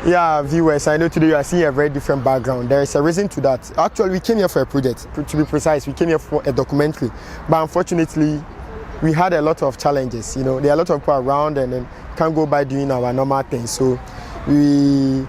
Yeah, viewers, I know today you are seeing a very different background. There is a reason to that. Actually, we came here for a project. To be precise, we came here for a documentary. But unfortunately, we had a lot of challenges. You know, there are a lot of people around and then can't go by doing our normal things. So we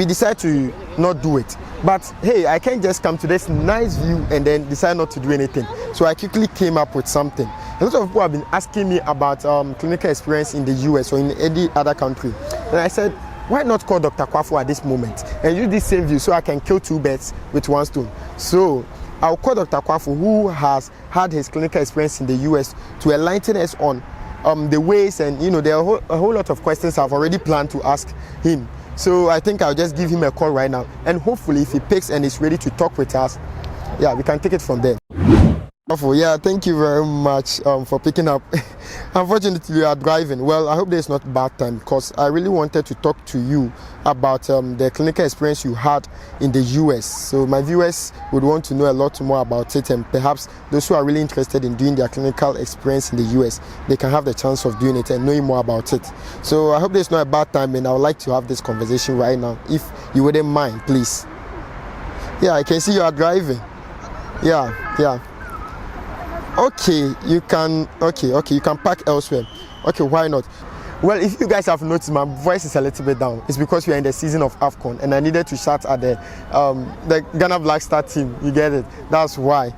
decided to not do it. But hey, I can't just come to this nice view and then decide not to do anything. So I quickly came up with something. A lot of people have been asking me about clinical experience in the US or in any other country. And I said, why not call Dr. Kwafo at this moment and use this same view so I can kill two birds with one stone? So I'll call Dr. Kwafo, who has had his clinical experience in the US, to enlighten us on the ways, and you know, there are a whole lot of questions I've already planned to ask him. So I think I'll just give him a call right now, and hopefully if he picks and is ready to talk with us, yeah, we can take it from there. Yeah, thank you very much for picking up. Unfortunately, you are driving. Well, I hope there's not bad time, because I really wanted to talk to you about the clinical experience you had in the US. So my viewers would want to know a lot more about it, and perhaps those who are really interested in doing their clinical experience in the US, they can have the chance of doing it and knowing more about it. So I hope there's not a bad time, and I would like to have this conversation right now, if you wouldn't mind, please. Yeah, I can see you are driving. Yeah. Okay, you can. Okay, you can park elsewhere. Okay, why not? Well, if you guys have noticed, my voice is a little bit down. It's because we are in the season of AFCON, and I needed to shout at the Ghana Black Star team. You get it? That's why.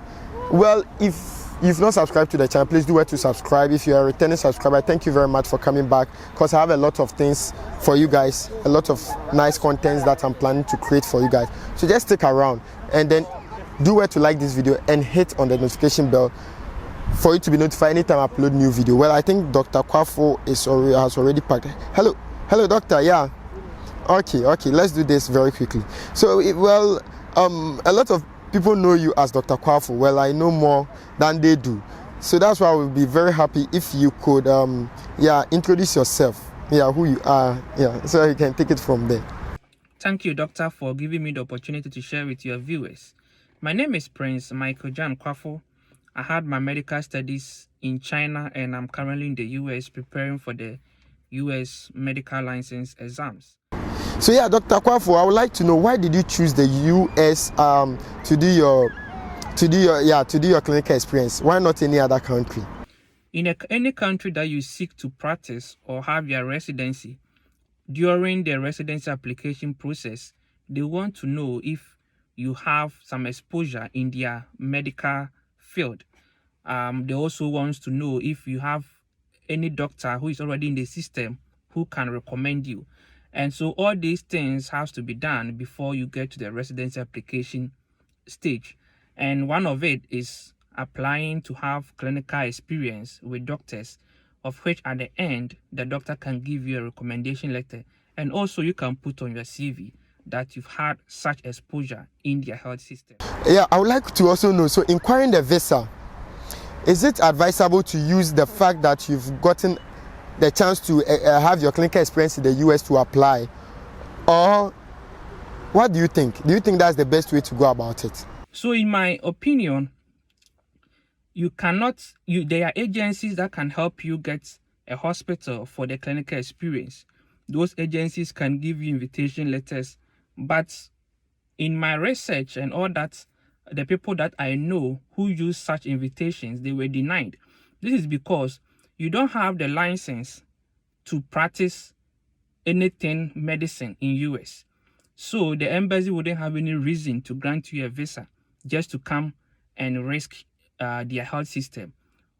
Well, if you've not subscribed to the channel, please do where to subscribe. If you are a returning subscriber, thank you very much for coming back, because I have a lot of things for you guys, a lot of nice contents that I'm planning to create for you guys. So just stick around, and then do where to like this video and hit on the notification bell for you to be notified anytime I upload new video. Well, I think Dr. Kwafo has already packed. Hello, doctor. Yeah. Okay. Let's do this very quickly. So, a lot of people know you as Dr. Kwafo. Well, I know more than they do. So that's why I would be very happy if you could, introduce yourself. Yeah, who you are. Yeah, so you can take it from there. Thank you, doctor, for giving me the opportunity to share with your viewers. My name is Prince Michael John Kwafo. I had my medical studies in China, and I'm currently in the US preparing for the US medical license exams. So yeah, Dr. Kwafo, I would like to know, why did you choose the US to do your clinical experience? Why not any other country? In any country that you seek to practice or have your residency, during the residency application process, they want to know if you have some exposure in their medical field. They also want to know if you have any doctor who is already in the system who can recommend you. And so all these things has to be done before you get to the residency application stage. And one of it is applying to have clinical experience with doctors, of which at the end, the doctor can give you a recommendation letter. And also you can put on your CV that you've had such exposure in their health system. Yeah, I would like to also know, so inquiring the visa, is it advisable to use the fact that you've gotten the chance to have your clinical experience in the US to apply? Or what do you think? Do you think that's the best way to go about it? So in my opinion, there are agencies that can help you get a hospital for the clinical experience. Those agencies can give you invitation letters, but in my research and all that, the people that I know who use such invitations, they were denied. This is because you don't have the license to practice anything medicine in US. So the embassy wouldn't have any reason to grant you a visa just to come and risk their health system.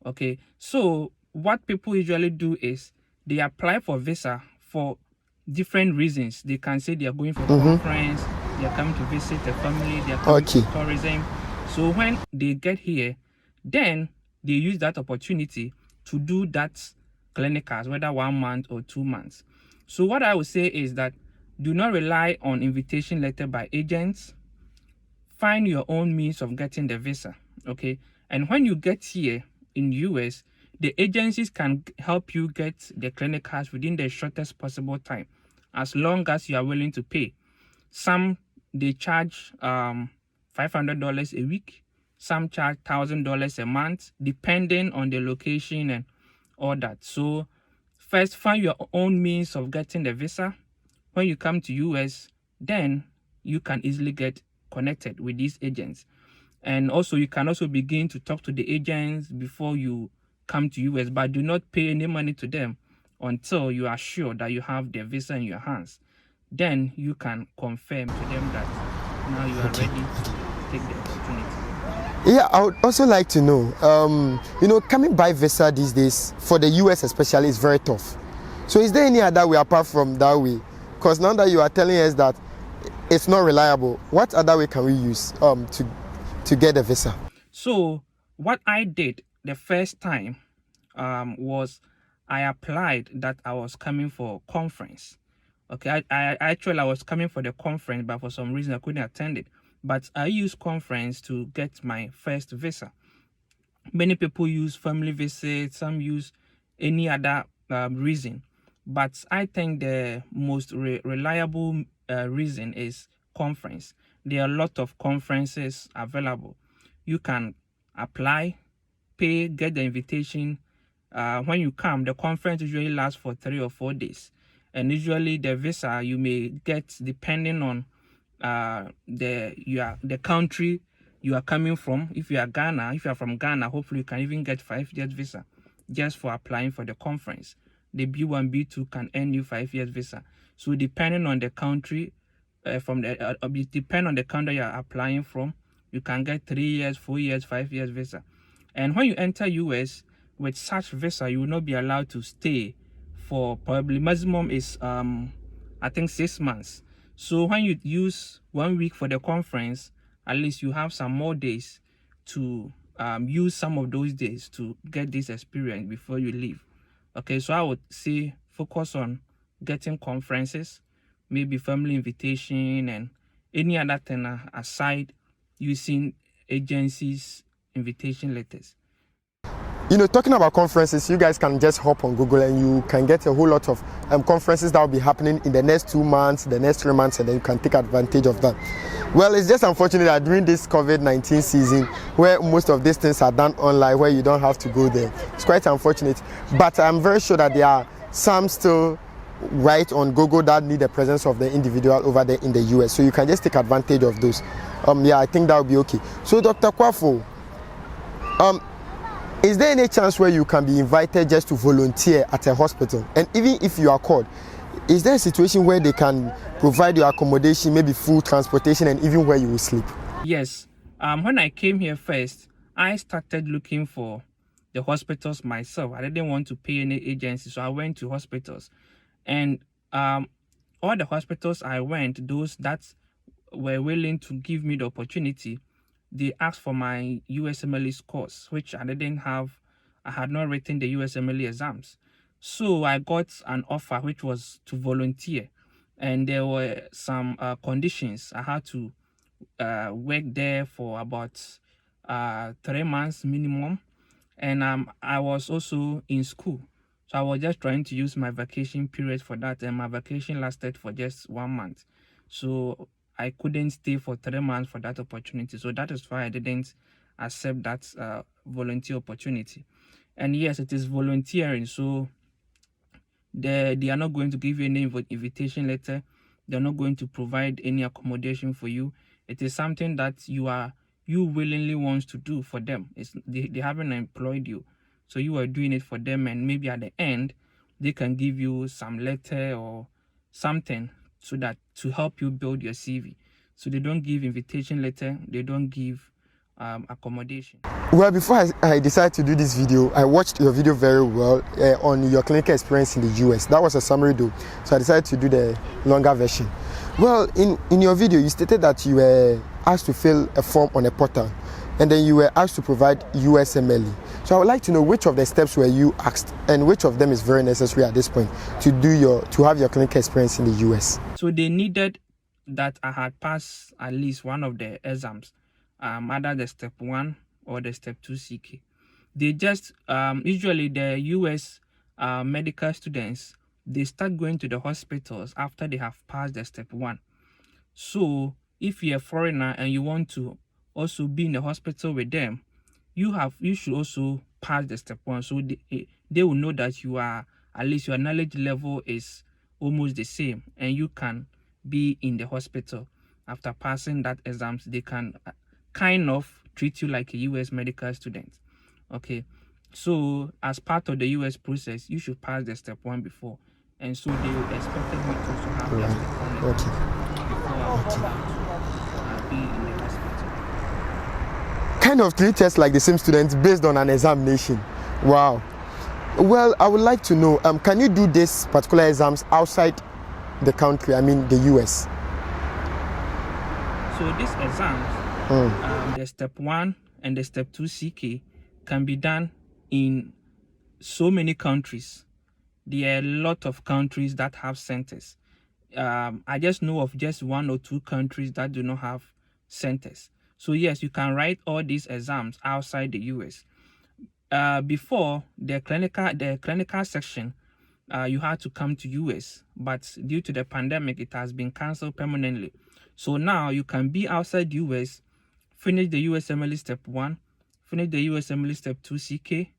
Okay, so what people usually do is they apply for visa for different reasons. They can say they are going for conference, they are coming to visit a family, they are coming to tourism. So when they get here, then they use that opportunity to do that clinicals, whether 1 month or 2 months. So what I would say is that do not rely on invitation letter by agents. Find your own means of getting the visa, okay? And when you get here in US, the agencies can help you get the clinicals within the shortest possible time, as long as you are willing to pay. Some, they charge $500 a week. Some charge $1,000 a month, depending on the location and all that. So first, find your own means of getting the visa. when you come to US, then you can easily get connected with these agents. And also you can also begin to talk to the agents before you come to US, but do not pay any money to them until you are sure that you have the visa in your hands. Then you can confirm to them that now you are ready to take the opportunity. Yeah, I would also like to know, coming by visa these days, for the US especially, is very tough. So is there any other way apart from that way? Because now that you are telling us that it's not reliable, what other way can we use to get a visa? So what I did the first time was I applied that I was coming for conference. Okay, I was coming for the conference, but for some reason I couldn't attend it. But I used conference to get my first visa. Many people use family visits, some use any other reason. But I think the most reliable reason is conference. There are a lot of conferences available. You can apply, pay, get the invitation. When you come, the conference usually lasts for 3 or 4 days. And usually the visa you may get depending on the country you are coming from. If you are from Ghana, hopefully you can even get 5 years visa just for applying for the conference. The B1, B2 can earn you 5 years visa. So depending on the country, depending on the country you are applying from, you can get 3 years, 4 years, 5 years visa. And when you enter US with such visa, you will not be allowed to stay for probably maximum is I think 6 months. So when you use 1 week for the conference, at least you have some more days to use some of those days to get this experience before you leave. Okay, so I would say focus on getting conferences, maybe family invitation and any other thing aside using agencies' invitation letters. Talking about conferences, you guys can just hop on Google and you can get a whole lot of conferences that will be happening in the next 2 months, the next 3 months, and then you can take advantage of that. Well, it's just unfortunate that during this COVID-19 season, where most of these things are done online, where you don't have to go there, it's quite unfortunate. But I'm very sure that there are some still right on Google that need the presence of the individual over there in the US. So you can just take advantage of those. I think that will be okay. So Dr. Kwafo, is there any chance where you can be invited just to volunteer at a hospital? And even if you are called, is there a situation where they can provide your accommodation, maybe food, transportation, and even where you will sleep? Yes. When I came here first, I started looking for the hospitals myself. I didn't want to pay any agency, so I went to hospitals. And all the hospitals I went, those that were willing to give me the opportunity, they asked for my USMLE scores, which I didn't have. I had not written the USMLE exams. So I got an offer, which was to volunteer. And there were some conditions. I had to work there for about 3 months minimum. And I was also in school. So I was just trying to use my vacation period for that. And my vacation lasted for just 1 month. So I couldn't stay for 3 months for that opportunity. So that is why I didn't accept that volunteer opportunity. And yes, it is volunteering. So they are not going to give you any invitation letter. They're not going to provide any accommodation for you. It is something that you willingly want to do for them. They haven't employed you. So you are doing it for them, and maybe at the end, they can give you some letter or something so that to help you build your CV. So they don't give invitation letter, they don't give accommodation. Well, before I decided to do this video, I watched your video very well on your clinical experience in the US. That was a summary though, so I decided to do the longer version. Well, in your video, you stated that you were asked to fill a form on a portal, and then you were asked to provide USMLE. So I would like to know which of the steps were you asked, and which of them is very necessary at this point to have your clinical experience in the US. So they needed that I had passed at least one of the exams, either the step 1 or the step 2 CK. They just usually the US medical students, they start going to the hospitals after they have passed the step 1. So if you're a foreigner and you want to also be in the hospital with them, you should also pass the step 1. So they will know that you are, at least your knowledge level is almost the same, and you can be in the hospital. After passing that exams, they can kind of treat you like a US medical student. Okay, so as part of the US process, you should pass the step 1 before, and so they expected me to also have the step 1 before I was about to be in the hospital. Kind of 3 tests like the same students based on an examination. Wow. Well, I would like to know, can you do this particular exams outside the country, I mean the US? So these exams, the step 1 and the step 2 CK can be done in so many countries. There are a lot of countries that have centers. I just know of just 1 or 2 countries that do not have centers. So yes, you can write all these exams outside the US. Before the clinical section, you had to come to US, but due to the pandemic, it has been cancelled permanently. So now you can be outside US, finish the USMLE step 1, finish the USMLE step 2 CK,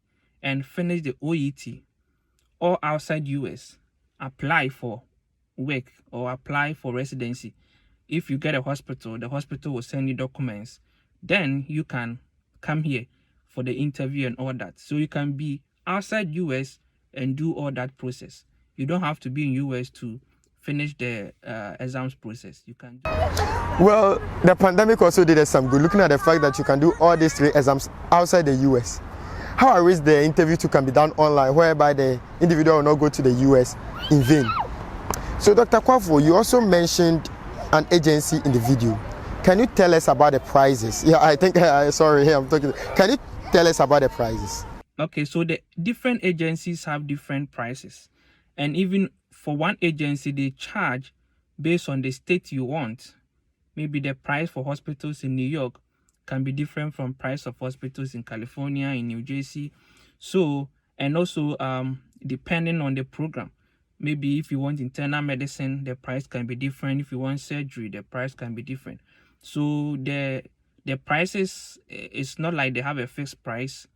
and finish the OET, or outside US, apply for work or apply for residency. If you get a hospital, the hospital will send you documents. Then you can come here for the interview and all that. So you can be outside US and do all that process. You don't have to be in US to finish the exams process. You can do it. Well, the pandemic also did us some good, looking at the fact that you can do all these 3 exams outside the US. How I wish the interview too can be done online, whereby the individual will not go to the US in vain. So Dr. Kwafo, you also mentioned an agency in the video. Can you tell us about the prices? Yeah, I think, sorry, here I'm talking. Can you tell us about the prices? Okay, so the different agencies have different prices. And even for one agency, they charge based on the state you want. Maybe the price for hospitals in New York can be different from price of hospitals in California, in New Jersey. So, and also depending on the program. Maybe if you want internal medicine, the price can be different. If you want surgery, the price can be different. So the prices, it's not like they have a fixed price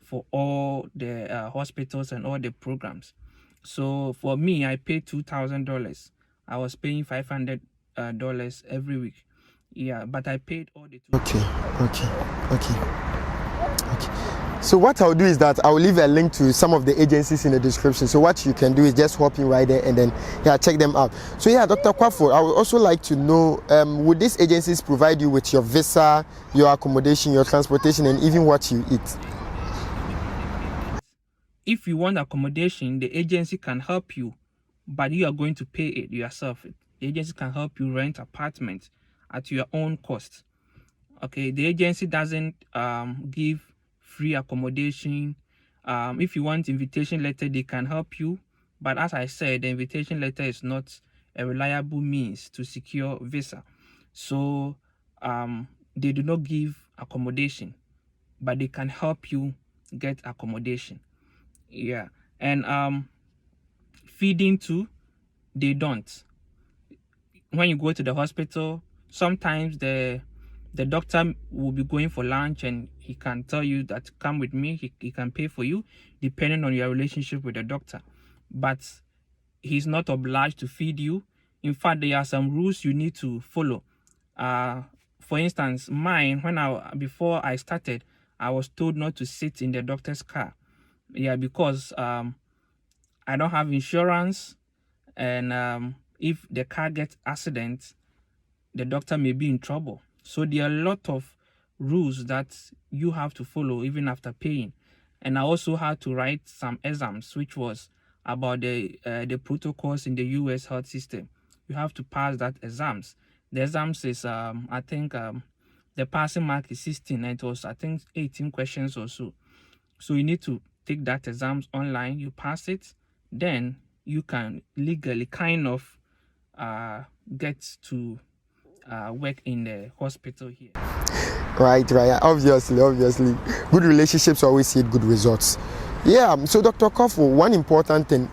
for all the hospitals and all the programs. So for me, I paid $2,000. I was paying $500 every week. Yeah, but I paid all the two. Okay. So what I'll do is that I'll leave a link to some of the agencies in the description. So what you can do is just hop in right there and then check them out. So Dr. Kwafo, I would also like to know, would these agencies provide you with your visa, your accommodation, your transportation, and even what you eat? If you want accommodation, the agency can help you, but you are going to pay it yourself. The agency can help you rent apartments at your own cost. Okay, the agency doesn't give free accommodation. If you want invitation letter, they can help you, but as I said, the invitation letter is not a reliable means to secure visa. So they do not give accommodation, but they can help you get accommodation. Yeah, and feeding too, they don't. When you go to the hospital, sometimes the doctor will be going for lunch and he can tell you that come with me, he can pay for you depending on your relationship with the doctor, but he's not obliged to feed you. In fact, there are some rules you need to follow. For instance, mine, before I started, I was told not to sit in the doctor's car. Yeah, because I don't have insurance, and if the car gets accident, the doctor may be in trouble. So there are a lot of rules that you have to follow even after paying. And I also had to write some exams, which was about the protocols in the US health system. You have to pass that exams. The exams is, I think, the passing mark is 16, and it was, I think, 18 questions or so. So you need to take that exams online, you pass it, then you can legally kind of get to work in the hospital here. Right. Obviously. Good relationships always yield good results. Yeah, so Dr. Kwafo, one important thing,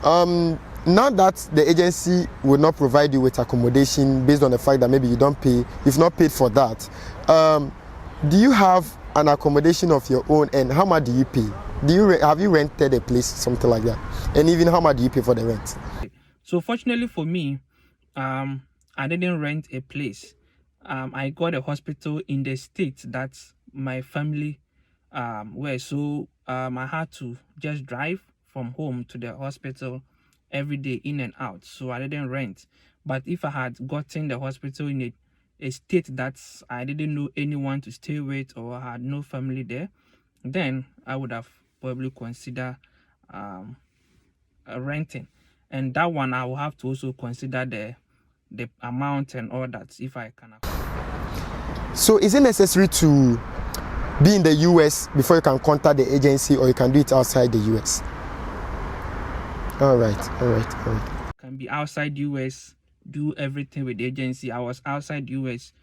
now that the agency will not provide you with accommodation based on the fact that maybe you've not paid for that, do you have an accommodation of your own, and how much do you pay? Have you rented a place, something like that? And even how much do you pay for the rent? So fortunately for me, I didn't rent a place. I got a hospital in the state that my family were. So I had to just drive from home to the hospital every day, in and out. So I didn't rent. But if I had gotten the hospital in a state that I didn't know anyone to stay with, or had no family there, then I would have probably considered renting. And that one, I will have to also consider the amount and all that, if I can afford. So is it necessary to be in the US before you can contact the agency, or you can do it outside the US? All right. Can be outside US, do everything with the agency. I was outside US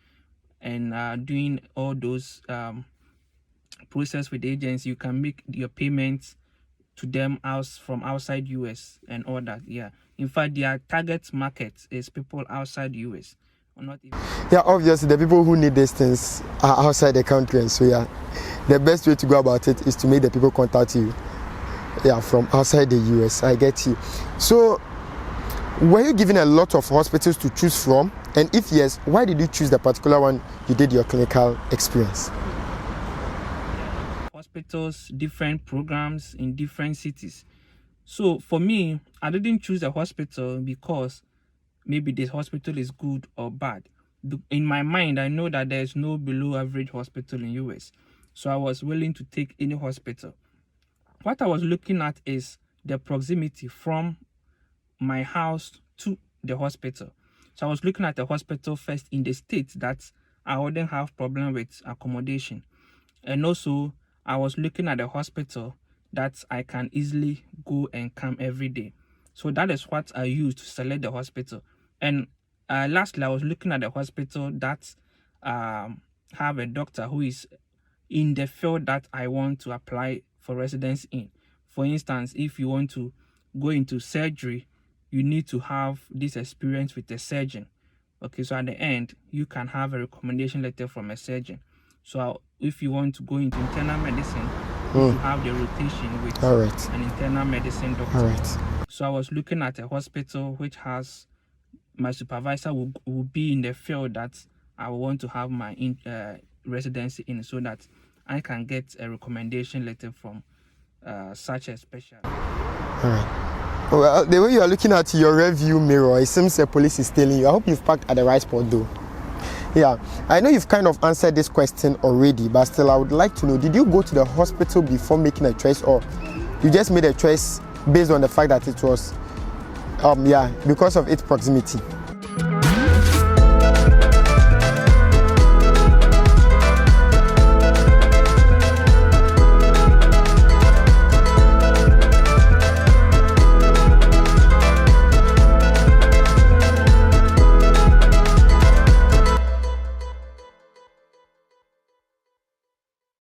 and doing all those process with the agency. You can make your payments to them from outside US and all that. Yeah, in fact, their target market is people outside US, or not even. Yeah, obviously the people who need these things are outside the country, and so yeah, the best way to go about it is to make the people contact you, yeah, from outside the US. I get you. So were you given a lot of hospitals to choose from, and if yes, why did you choose the particular one you did your clinical experience? Hospitals, different programs in different cities. So for me, I didn't choose a hospital because maybe this hospital is good or bad. In my mind, I know that there's no below average hospital in US. So I was willing to take any hospital. What I was looking at is the proximity from my house to the hospital. So I was looking at the hospital first in the state that I wouldn't have problem with accommodation. And also, I was looking at a hospital that I can easily go and come every day. So that is what I used to select the hospital. And lastly, I was looking at a hospital that have a doctor who is in the field that I want to apply for residence in. For instance, if you want to go into surgery, you need to have this experience with a surgeon. Okay, so at the end, you can have a recommendation letter from a surgeon. So if you want to go into internal medicine, you have the rotation with an internal medicine doctor. So I was looking at a hospital which has my supervisor will be in the field that I want to have my residency in, so that I can get a recommendation letter from such a specialist. All right. Well, the way you are looking at your review mirror, it seems the police is telling you. I hope you've parked at the right spot though. Yeah, I know you've kind of answered this question already, but still I would like to know, did you go to the hospital before making a choice, or you just made a choice based on the fact that it was, because of its proximity?